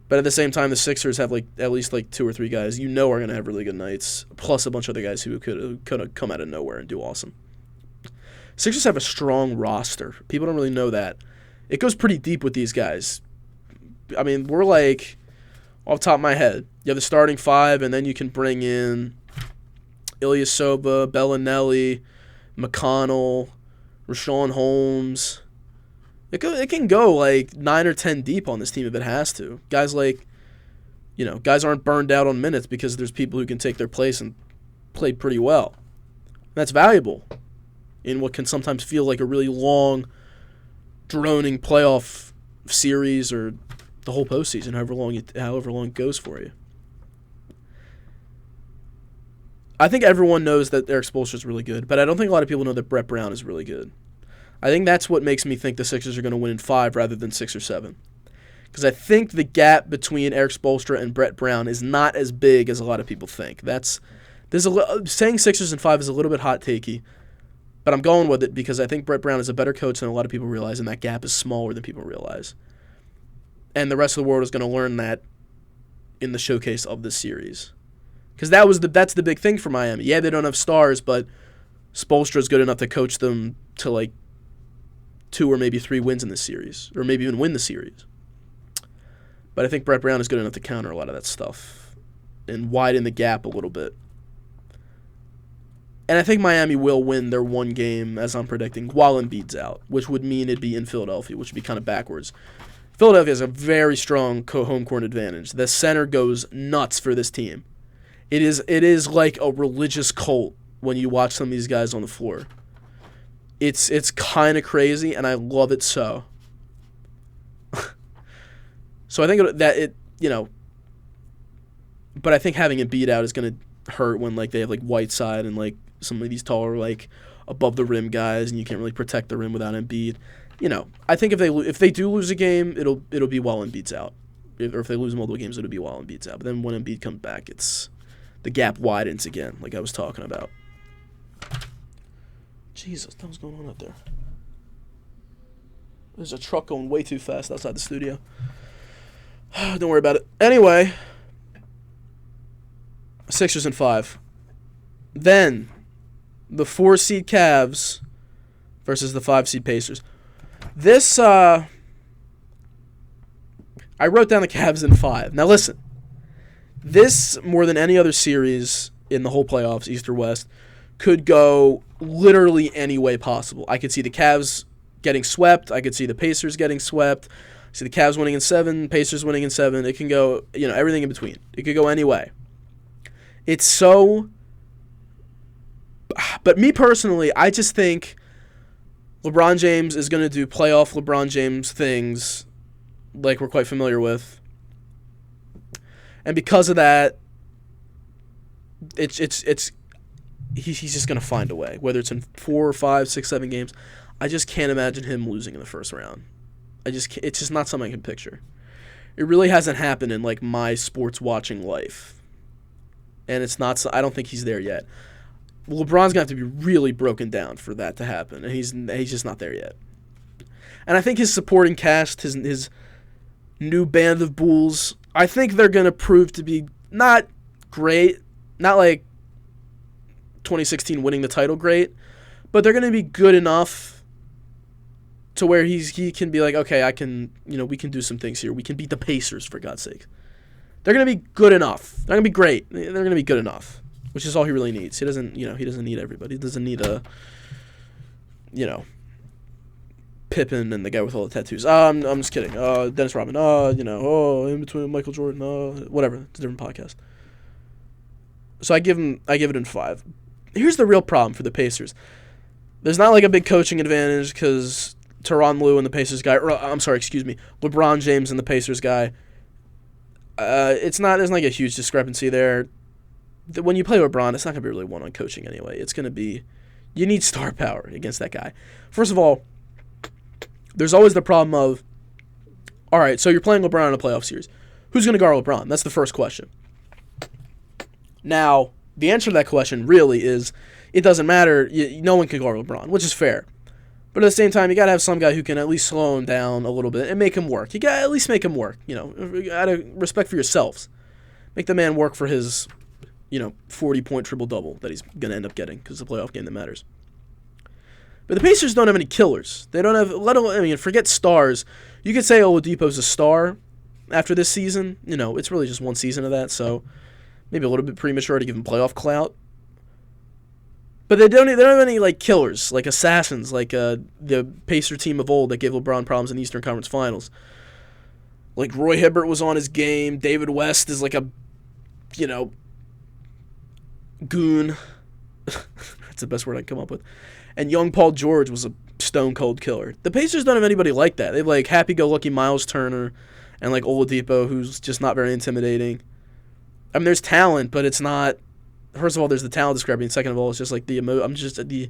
But at the same time, the Sixers have like at least like 2 or 3 guys are going to have really good nights, plus a bunch of other guys who could have come out of nowhere and do awesome. Sixers have a strong roster. People don't really know that. It goes pretty deep with these guys. I mean, we're like, off the top of my head, you have the starting 5, and then you can bring in Ilyasova, Bellinelli, McConnell, Rashawn Holmes. It can go like 9 or 10 deep on this team if it has to. Guys guys aren't burned out on minutes because there's people who can take their place and play pretty well. That's valuable in what can sometimes feel like a really long, droning playoff series or the whole postseason, however long it goes for you. I think everyone knows that Eric Spoelstra is really good, but I don't think a lot of people know that Brett Brown is really good. I think that's what makes me think the Sixers are going to win in 5 rather than 6 or 7. Because I think the gap between Eric Spoelstra and Brett Brown is not as big as a lot of people think. Saying Sixers in 5 is a little bit hot takey, but I'm going with it because I think Brett Brown is a better coach than a lot of people realize, and that gap is smaller than people realize. And the rest of the world is going to learn that in the showcase of this series. Because that's the big thing for Miami. Yeah, they don't have stars, but Spoelstra is good enough to coach them to like 2 or maybe 3 wins in this series, or maybe even win the series. But I think Brett Brown is good enough to counter a lot of that stuff and widen the gap a little bit. And I think Miami will win their one game, as I'm predicting, while Embiid's out, which would mean it'd be in Philadelphia, which would be kind of backwards. Philadelphia has a very strong home court advantage. The center goes nuts for this team. It is like a religious cult when you watch some of these guys on the floor. It's kind of crazy, and I love it so. So I think but I think having Embiid out is going to hurt when like they have like Whiteside and like some of these taller like above the rim guys, and you can't really protect the rim without Embiid. I think if they do lose a game, it'll be while Embiid's out. Or if they lose multiple games, it'll be while Embiid's out. But then when Embiid comes back, the gap widens again, like I was talking about. Jesus, what's going on out there? There's a truck going way too fast outside the studio. Don't worry about it. Anyway, Sixers in 5. Then, the 4-seed Cavs versus the 5-seed Pacers. This, I wrote down the Cavs in 5. Now listen, this, more than any other series in the whole playoffs, East or West, could go literally any way possible. I could see the Cavs getting swept. I could see the Pacers getting swept. I see the Cavs winning in 7, Pacers winning in 7. It can go, everything in between. It could go any way. It's so... But me personally, I just think LeBron James is going to do playoff LeBron James things like we're quite familiar with. And because of that, he's just going to find a way. Whether it's in 4 or 5, 6, 7 games, I just can't imagine him losing in the first round. It's just not something I can picture. It really hasn't happened in like my sports watching life. And I don't think he's there yet. LeBron's going to have to be really broken down for that to happen, and he's just not there yet. And I think his supporting cast, his new band of Bulls, I think they're going to prove to be not great, not like 2016 winning the title great, but they're going to be good enough to where he can be like, okay, I can, we can do some things here. We can beat the Pacers, for God's sake. They're going to be good enough. They're going to be great. They're going to be good enough, which is all he really needs. He doesn't need everybody. He doesn't need Pippen and the guy with all the tattoos. I'm just kidding. Dennis Rodman. In between Michael Jordan. Whatever. It's a different podcast. So I give it in 5. Here's the real problem for the Pacers. There's not like a big coaching advantage because Tyronn Lue and the Pacers guy. LeBron James and the Pacers guy. There's not like a huge discrepancy there. When you play LeBron, it's not gonna be really one on coaching anyway. It's gonna be, you need star power against that guy. First of all, there's always the problem of, all right, so you're playing LeBron in a playoff series. Who's gonna guard LeBron? That's the first question. Now, the answer to that question really is, it doesn't matter. No one can guard LeBron, which is fair. But at the same time, you got to have some guy who can at least slow him down a little bit and make him work. You got to at least make him work. Out of respect for yourselves. Make the man work for his, 40-point triple-double that he's going to end up getting because it's a playoff game that matters. But the Pacers don't have any killers. They don't have, forget stars. You could say Oladipo's a star after this season. It's really just one season of that, so maybe a little bit premature to give him playoff clout. But they don't have any like killers, like assassins, like the Pacer team of old that gave LeBron problems in the Eastern Conference Finals. Like Roy Hibbert was on his game. David West is like a, goon. That's the best word I can come up with. And young Paul George was a stone cold killer. The Pacers don't have anybody like that. They have like happy-go-lucky Miles Turner and like Oladipo, who's just not very intimidating. I mean, there's talent, but it's not. First of all, there's the talent discrepancy. And second of all, it's just like I'm just at the,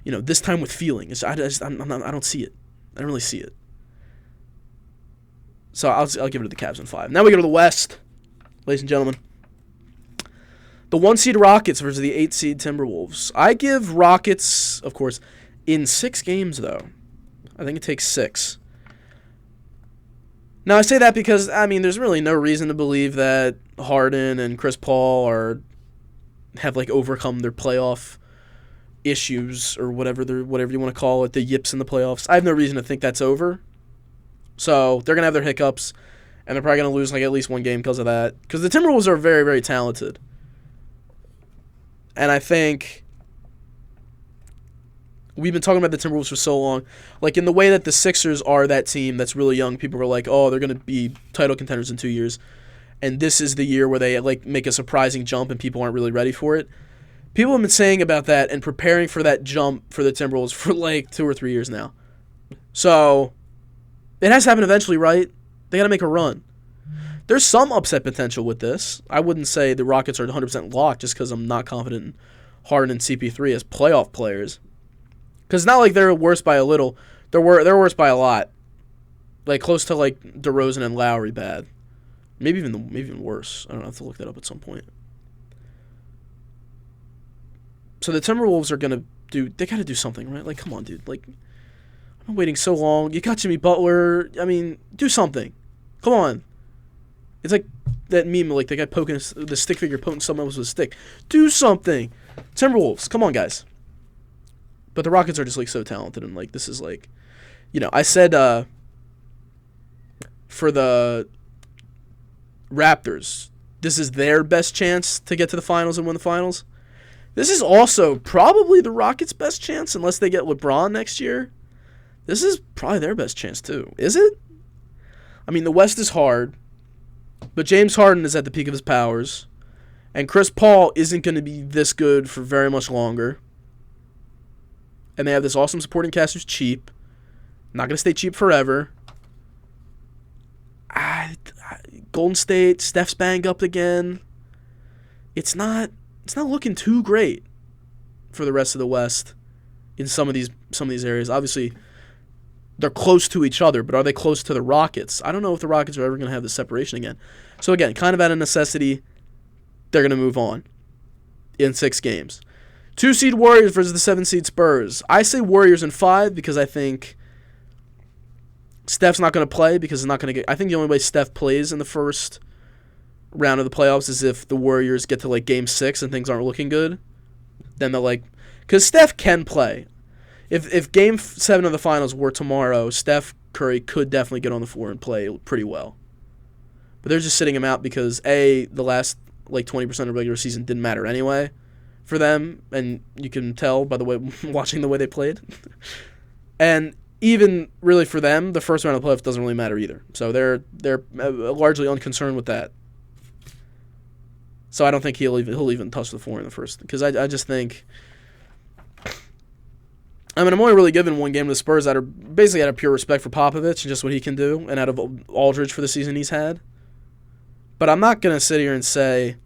this time with feeling. I don't see it. I don't really see it. So I'll give it to the Cavs in 5. Now we go to the West, ladies and gentlemen. The 1 seed Rockets versus the 8 seed Timberwolves. I give Rockets, of course, in 6 games though. I think it takes 6. Now I say that because there's really no reason to believe that Harden and Chris Paul have like overcome their playoff issues or whatever you want to call it, the yips in the playoffs. I have no reason to think that's over. So they're gonna have their hiccups, and they're probably gonna lose like at least one game because of that. Because the Timberwolves are very, very talented, and I think we've been talking about the Timberwolves for so long. Like in the way that the Sixers are that team that's really young, people were like, oh, they're gonna be title contenders in 2 years. And this is the year where they like make a surprising jump and people aren't really ready for it. People have been saying about that and preparing for that jump for the Timberwolves for like 2 or 3 years now. So it has to happen eventually, right? They got to make a run. There's some upset potential with this. I wouldn't say the Rockets are 100% locked just because I'm not confident in Harden and CP3 as playoff players. Because it's not like they're worse by a little. They're worse by a lot. Like close to like DeRozan and Lowry bad. Maybe even worse. I don't know. I have to look that up at some point. So the Timberwolves are gonna they gotta do something, right? Like, come on, dude. Like, I've been waiting so long. You got Jimmy Butler. Do something. Come on. It's like that meme, like the guy poking the stick figure poking someone else with a stick. Do something. Timberwolves, come on, guys. But the Rockets are just like so talented, and like this is like, I said for the Raptors, this is their best chance to get to the finals and win the finals. This is also probably the Rockets' best chance unless they get LeBron next year. This is probably their best chance too. Is it? The West is hard, but James Harden is at the peak of his powers, and Chris Paul isn't going to be this good for very much longer. And they have this awesome supporting cast who's cheap. Not going to stay cheap forever. Golden State, Steph's banged up again. It's not looking too great for the rest of the West in some of these areas. Obviously, they're close to each other, but are they close to the Rockets? I don't know if the Rockets are ever going to have this separation again. So again, kind of out of necessity, they're going to move on in 6 games. 2 seed Warriors versus the 7 seed Spurs. I say Warriors in 5 because I think Steph's not going to play because he's not going to get. I think the only way Steph plays in the first round of the playoffs is if the Warriors get to like Game 6 and things aren't looking good. Then they'll like, because Steph can play. If Game 7 of the finals were tomorrow, Steph Curry could definitely get on the floor and play pretty well. But they're just sitting him out because the last like 20% of regular season didn't matter anyway for them, and you can tell by the way watching the way they played. And even really for them, the first round of the playoffs doesn't really matter either. So they're largely unconcerned with that. So I don't think he'll even touch the floor in the first, because I just think. I mean, I'm only really giving one game to the Spurs out of basically out of pure respect for Popovich and just what he can do, and out of Aldridge for the season he's had. But I'm not gonna sit here and say,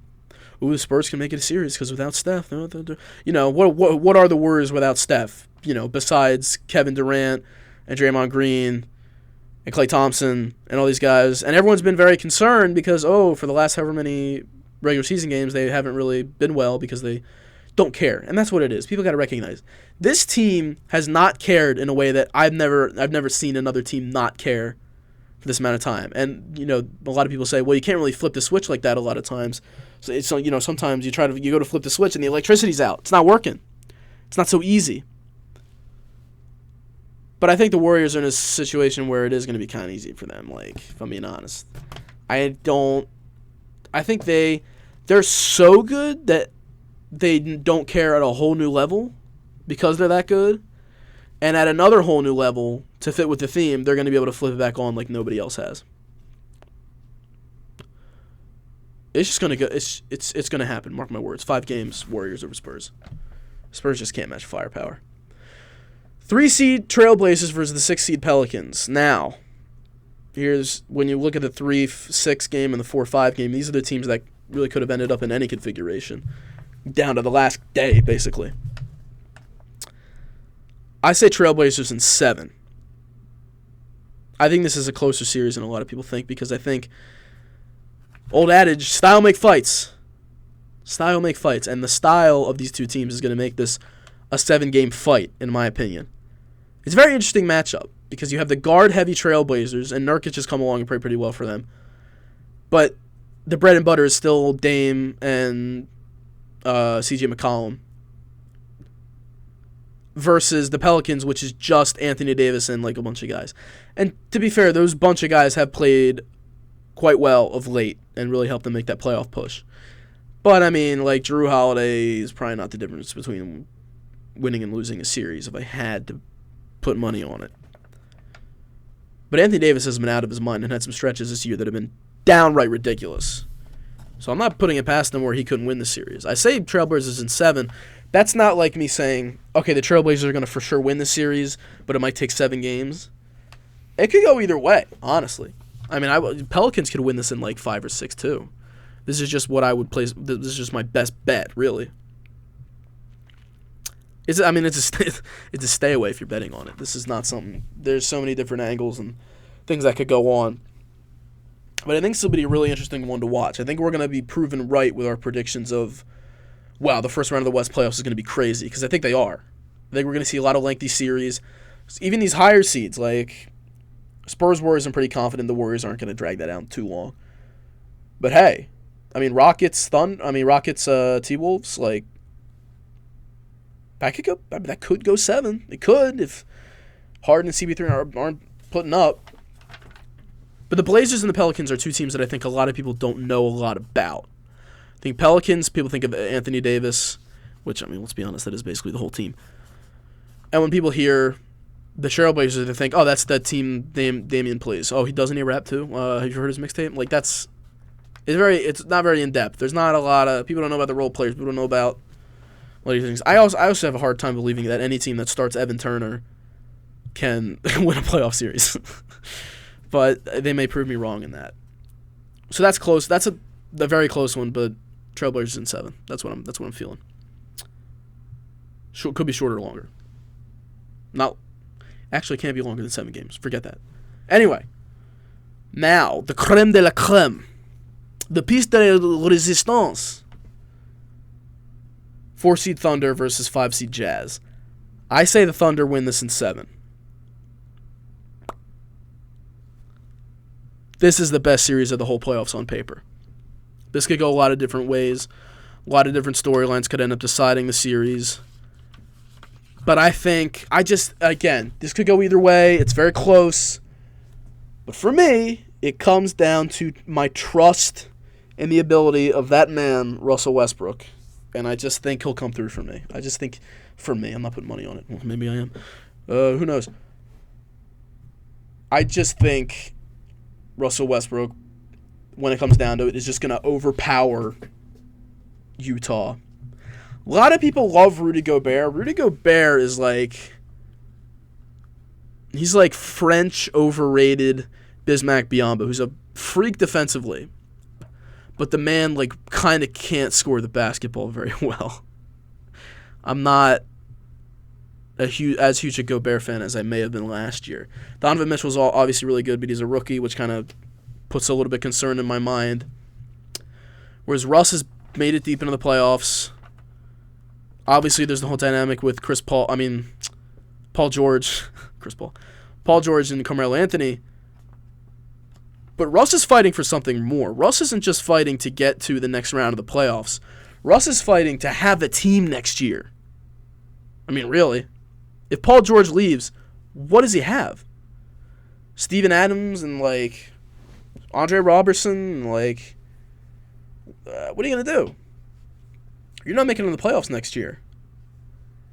"Ooh, the Spurs can make it a series because without Steph, you know what are the Warriors without Steph? You know, besides Kevin Durant and Draymond Green and Klay Thompson and all these guys, and everyone's been very concerned because for the last however many regular season games they haven't really been well because they don't care, and that's what it is. People got to recognize this team has not cared in a way that I've never seen another team not care for this amount of time. And you know, a lot of people say, well, you can't really flip the switch like that a lot of times. So you know, sometimes you go to flip the switch and the electricity's out. It's not working. It's not so easy. But I think the Warriors are in a situation where it is going to be kind of easy for them. Like, if I'm being honest, I think they're so good that they don't care at a whole new level because they're that good. And at another whole new level, to fit with the theme, they're going to be able to flip it back on like nobody else has. It's just going to go. It's going to happen. Mark my words. 5 games, Warriors over Spurs. Spurs just can't match firepower. 3-seed Trailblazers versus the 6-seed Pelicans. Now, here's when you look at the 3-6 game and the 4-5 game. These are the teams that really could have ended up in any configuration, down to the last day, basically. I say Trailblazers in 7. I think this is a closer series than a lot of people think because I think, old adage, style make fights. Style make fights. And the style of these two teams is going to make this a 7-game fight, in my opinion. It's a very interesting matchup because you have the guard-heavy Trailblazers, and Nurkic has come along and played pretty well for them. But the bread and butter is still Dame and C.J. McCollum versus the Pelicans, which is just Anthony Davis and like a bunch of guys. And to be fair, those bunch of guys have played quite well of late and really helped them make that playoff push. But, I mean, like, Jrue Holiday is probably not the difference between winning and losing a series if I had to put money on it. But Anthony Davis has been out of his mind and had some stretches this year that have been downright ridiculous. So I'm not putting it past him where he couldn't win the series. I say Trailblazers in 7. That's not like me saying, okay, the Trailblazers are going to for sure win the series, but it might take 7 games. It could go either way, honestly. I mean, Pelicans could win this in like 5 or 6 too. This is just what I would place. This is just my best bet, really. It's a stay away if you're betting on it. This is not something. There's so many different angles and things that could go on. But I think this will be a really interesting one to watch. I think we're going to be proven right with our predictions of, wow, the first round of the West playoffs is going to be crazy, because I think they are. I think we're going to see a lot of lengthy series. Even these higher seeds, like Spurs Warriors, I'm pretty confident the Warriors aren't going to drag that out too long. But hey, I mean, Rockets T-Wolves, like, that could go 7. It could if Harden and CP3 aren't putting up. But the Blazers and the Pelicans are two teams that I think a lot of people don't know a lot about. I think Pelicans, people think of Anthony Davis, which, I mean, let's be honest, that is basically the whole team. And when people hear the Trailblazers, they think, oh, that's that team Damian plays. Oh, he doesn't he rap too? Have you heard his mixtape? Like, it's not very in-depth. There's not a lot of, people don't know about the role players. People don't know about a lot of these things. I also have a hard time believing that any team that starts Evan Turner can win a playoff series. But they may prove me wrong in that. So that's close. That's a very close one, but Trailblazers in 7. That's what I'm feeling. Could be shorter or longer. Actually, can't be longer than 7 games. Forget that. Anyway, now the crème de la crème, the piece de résistance. 4-seed Thunder versus 5-seed Jazz. I say the Thunder win this in 7. this is the best series of the whole playoffs on paper. This could go a lot of different ways. A lot of different storylines could end up deciding the series. But I think, again, this could go either way. It's very close. But for me, it comes down to my trust in the ability of that man, Russell Westbrook. And I just think he'll come through for me. I just think, for me, I'm not putting money on it. Well, maybe I am. Who knows? I just think Russell Westbrook, when it comes down to it, is just going to overpower Utah. A lot of people love Rudy Gobert. Rudy Gobert is he's like French overrated Bismack Biyombo, who's a freak defensively. But the man, kind of can't score the basketball very well. I'm not as huge a Gobert fan as I may have been last year. Donovan Mitchell's obviously really good, but he's a rookie, which kind of puts a little bit of concern in my mind. Whereas Russ has made it deep into the playoffs. Obviously, there's the whole dynamic with Paul George, Paul George and Carmelo Anthony. But Russ is fighting for something more. Russ isn't just fighting to get to the next round of the playoffs. Russ is fighting to have a team next year. I mean, really. If Paul George leaves, what does he have? Steven Adams and, Andre Robertson and, what are you going to do? You're not making it in the playoffs next year.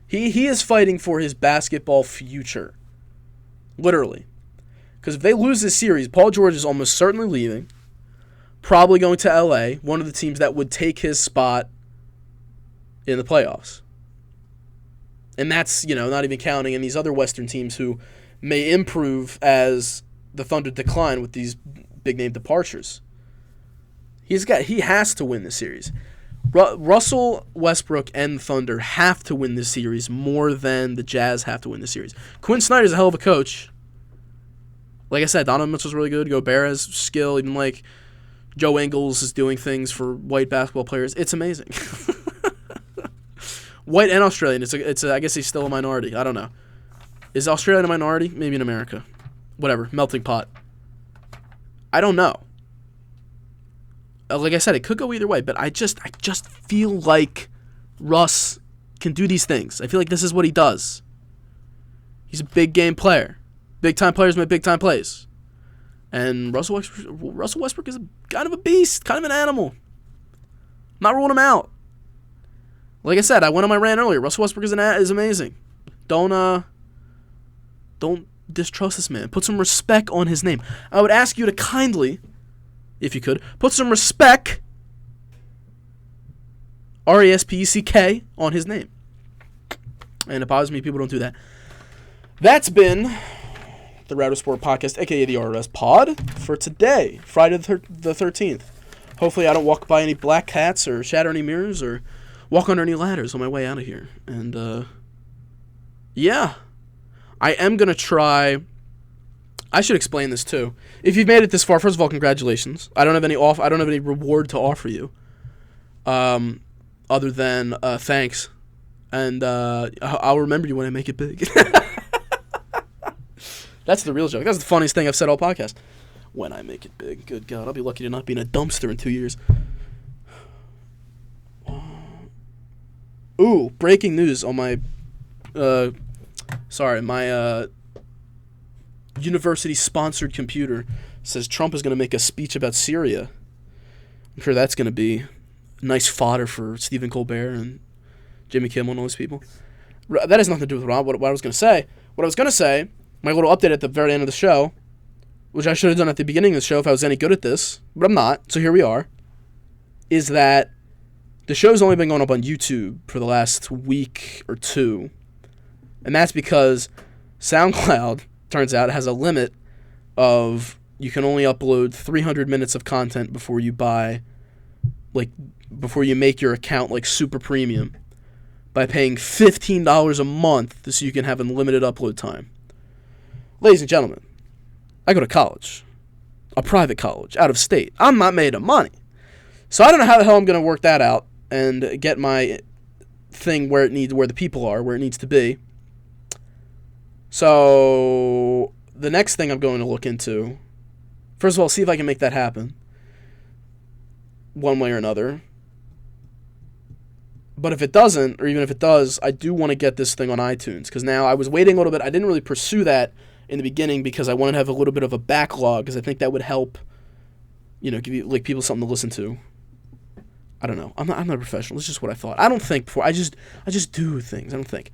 He is fighting for his basketball future. Literally. Because if they lose this series, Paul George is almost certainly leaving. Probably going to LA, one of the teams that would take his spot in the playoffs. And that's, not even counting in these other Western teams who may improve as the Thunder decline with these big-name departures. He has to win this series. Russell Westbrook and the Thunder have to win this series more than the Jazz have to win this series. Quinn Snyder's a hell of a coach. Like I said, Donovan Mitchell's really good. Gobert has skill. Even Joe Ingles is doing things for white basketball players. It's amazing. White and Australian. I guess he's still a minority. I don't know. Is Australia a minority? Maybe in America. Whatever. Melting pot. I don't know. Like I said, it could go either way, but I just feel like Russ can do these things. I feel like this is what he does. He's a big game player. Big-time players make big-time plays. And Russell Westbrook is kind of a beast, kind of an animal. I'm not ruling him out. Like I said, I went on my rant earlier. Russell Westbrook is amazing. Don't distrust this man. Put some respect on his name. I would ask you to kindly, if you could, put some respect, RESPECK, on his name. And it bothers me people don't do that. That's been the Resport podcast, a.k.a. the RRS pod, for today, Friday the 13th. Hopefully I don't walk by any black cats or shatter any mirrors or walk under any ladders on my way out of here. And, yeah. I am going to try... I should explain this, too. If you've made it this far, first of all, congratulations. I don't have any reward to offer you. Other than thanks. And I'll remember you when I make it big. That's the real joke. That's the funniest thing I've said all podcast. When I make it big. Good God, I'll be lucky to not be in a dumpster in 2 years. Ooh, breaking news on my... my university-sponsored computer says Trump is going to make a speech about Syria. I'm sure that's going to be nice fodder for Stephen Colbert and Jimmy Kimmel and all these people. That has nothing to do with what I was going to say. What I was going to say... My little update at the very end of the show, which I should have done at the beginning of the show if I was any good at this, but I'm not, so here we are, is that the show's only been going up on YouTube for the last week or two, and that's because SoundCloud, turns out, has a limit of you can only upload 300 minutes of content before you make your account, super premium, by paying $15 a month so you can have unlimited upload time. Ladies and gentlemen, I go to college, a private college, out of state. I'm not made of money. So I don't know how the hell I'm going to work that out and get my thing where the people are, where it needs to be. So the next thing I'm going to look into First of all, see if I can make that happen. One way or another. But if it doesn't, or even if it does, I do want to get this thing on iTunes. Because now I was waiting a little bit. I didn't really pursue that in the beginning because I wanted to have a little bit of a backlog. Because I think that would help, give you like people something to listen to. I don't know. I'm not a professional. It's just what I thought. I don't think before. I just do things. I don't think.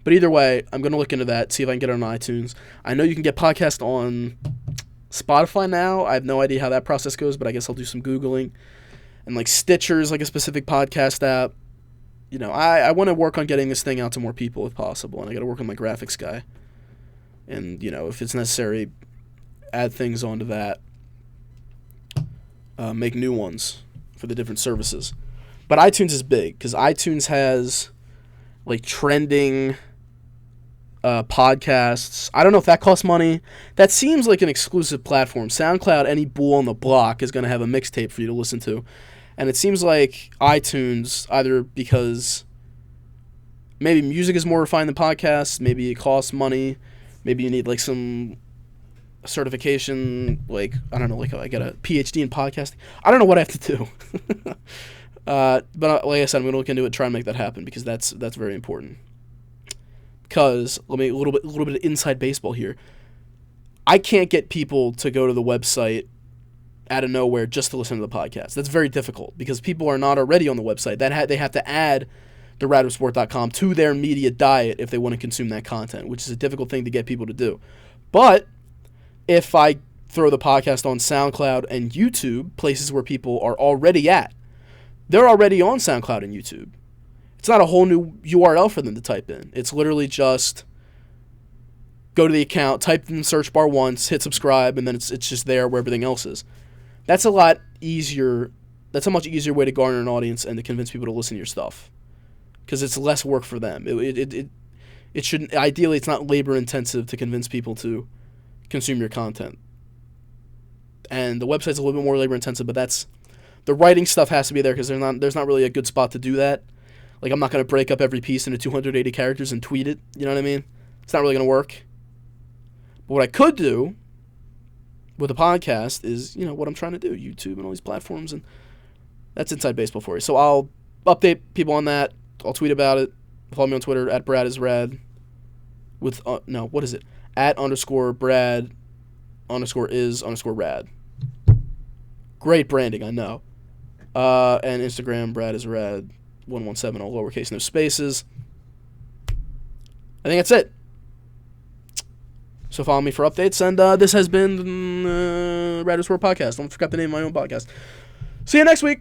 But either way, I'm going to look into that, see if I can get it on iTunes. I know you can get podcasts on Spotify now. I have no idea how that process goes, but I guess I'll do some Googling. And like Stitcher's like a specific podcast app. I want to work on getting this thing out to more people if possible, and I got to work on my graphics guy. And, if it's necessary, add things onto that. Make new ones for the different services. But iTunes is big, because iTunes has like trending podcasts. I don't know if that costs money. That seems like an exclusive platform. SoundCloud, any bull on the block is going to have a mixtape for you to listen to. And it seems like iTunes, either because maybe music is more refined than podcasts, maybe it costs money, maybe you need like some certification, like, I don't know, like I got a PhD in podcasting. I don't know what I have to do. But like I said, I'm going to look into it, try and make that happen, because that's very important. Because, a little bit of inside baseball here. I can't get people to go to the website out of nowhere just to listen to the podcast. That's very difficult because people are not already on the website. They have to add the Resport.com to their media diet if they want to consume that content, which is a difficult thing to get people to do. But if I throw the podcast on SoundCloud and YouTube, places where people are already at, they're already on SoundCloud and YouTube. It's not a whole new URL for them to type in. It's literally just go to the account, type in the search bar once, hit subscribe, and then it's just there where everything else is. That's a lot easier. That's a much easier way to garner an audience and to convince people to listen to your stuff, because it's less work for them. It shouldn't. Ideally, it's not labor intensive to convince people to consume your content. And the website's a little bit more labor intensive, but the writing stuff has to be there because there's not really a good spot to do that. Like, I'm not going to break up every piece into 280 characters and tweet it. You know what I mean? It's not really going to work. But what I could do with a podcast is, what I'm trying to do, YouTube and all these platforms, and that's inside baseball for you. So I'll update people on that. I'll tweet about it. Follow me on Twitter at @BradIsRad with what is it? @_Brad_is_rad. Great branding, I know. And Instagram, BradIsRad117, all lowercase, no spaces. I think that's it. So follow me for updates, and this has been the Resport Podcast. I forgot the name of my own podcast. See you next week.